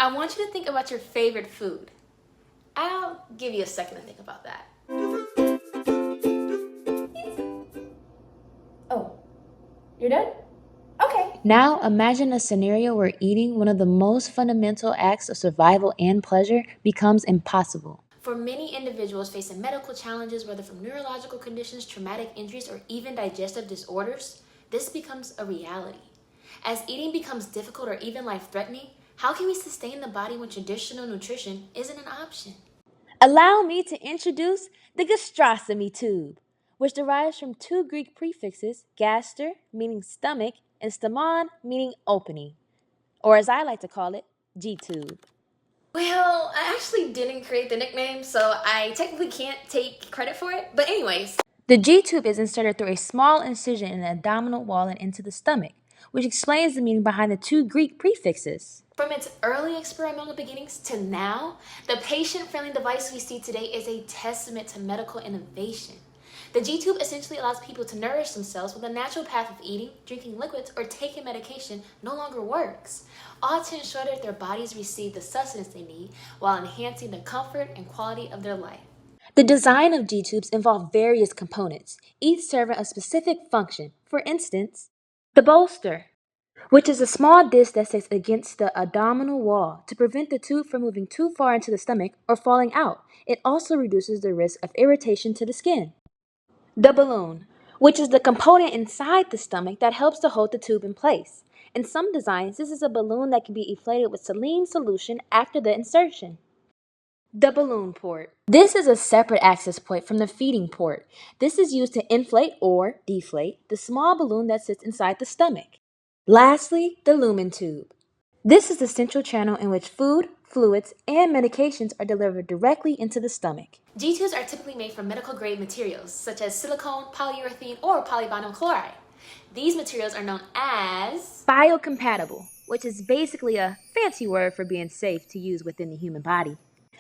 I want you to think about your favorite food. I'll give you a second to think about that. Oh, you're done? Okay. Now imagine a scenario where eating, one of the most fundamental acts of survival and pleasure, becomes impossible. For many individuals facing medical challenges, whether from neurological conditions, traumatic injuries, or even digestive disorders, this becomes a reality. As eating becomes difficult or even life-threatening, how can we sustain the body when traditional nutrition isn't an option? Allow me to introduce the gastrostomy tube, which derives from two Greek prefixes, gaster, meaning stomach, and stomon, meaning opening, or as I like to call it, G-tube. Well, I actually didn't create the nickname, so I technically can't take credit for it. But anyways, The G-tube is inserted through a small incision in the abdominal wall and into the stomach, which explains the meaning behind the two Greek prefixes. from its early experimental beginnings to now, the patient-friendly device we see today is a testament to medical innovation. The G-tube essentially allows people to nourish themselves when the natural path of eating, drinking liquids, or taking medication no longer works, all to ensure that their bodies receive the sustenance they need while enhancing the comfort and quality of their life. The design of G-tubes involve various components, each serving a specific function. For instance, the bolster, which is a small disc that sits against the abdominal wall to prevent the tube from moving too far into the stomach or falling out. It also reduces the risk of irritation to the skin. The balloon, which is the component inside the stomach that helps to hold the tube in place. In some designs, this is a balloon that can be inflated with saline solution after the insertion. The balloon port. This is a separate access point from the feeding port. This is used to inflate or deflate the small balloon that sits inside the stomach. Lastly, the lumen tube. This is the central channel in which food, fluids, and medications are delivered directly into the stomach. G-tubes are typically made from medical-grade materials, such as silicone, polyurethane, or polyvinyl chloride. These materials are known as Biocompatible, which is basically a fancy word for being safe to use within the human body.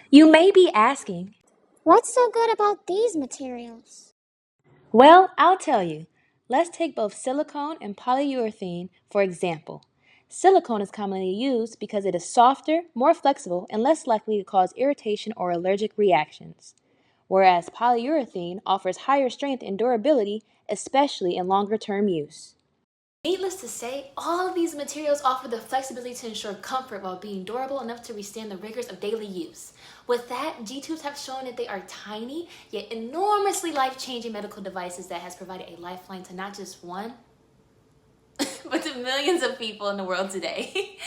You may be asking, What's so good about these materials? well, I'll tell you. Let's take both silicone and polyurethane for example. Silicone is commonly used because it is softer, more flexible, and less likely to cause irritation or allergic reactions, whereas polyurethane offers higher strength and durability, especially in longer-term use. Needless to say, all of these materials offer the flexibility to ensure comfort while being durable enough to withstand the rigors of daily use. With that, G-tubes have shown that they are tiny, yet enormously life-changing medical devices that has provided a lifeline to not just one, but to millions of people in the world today.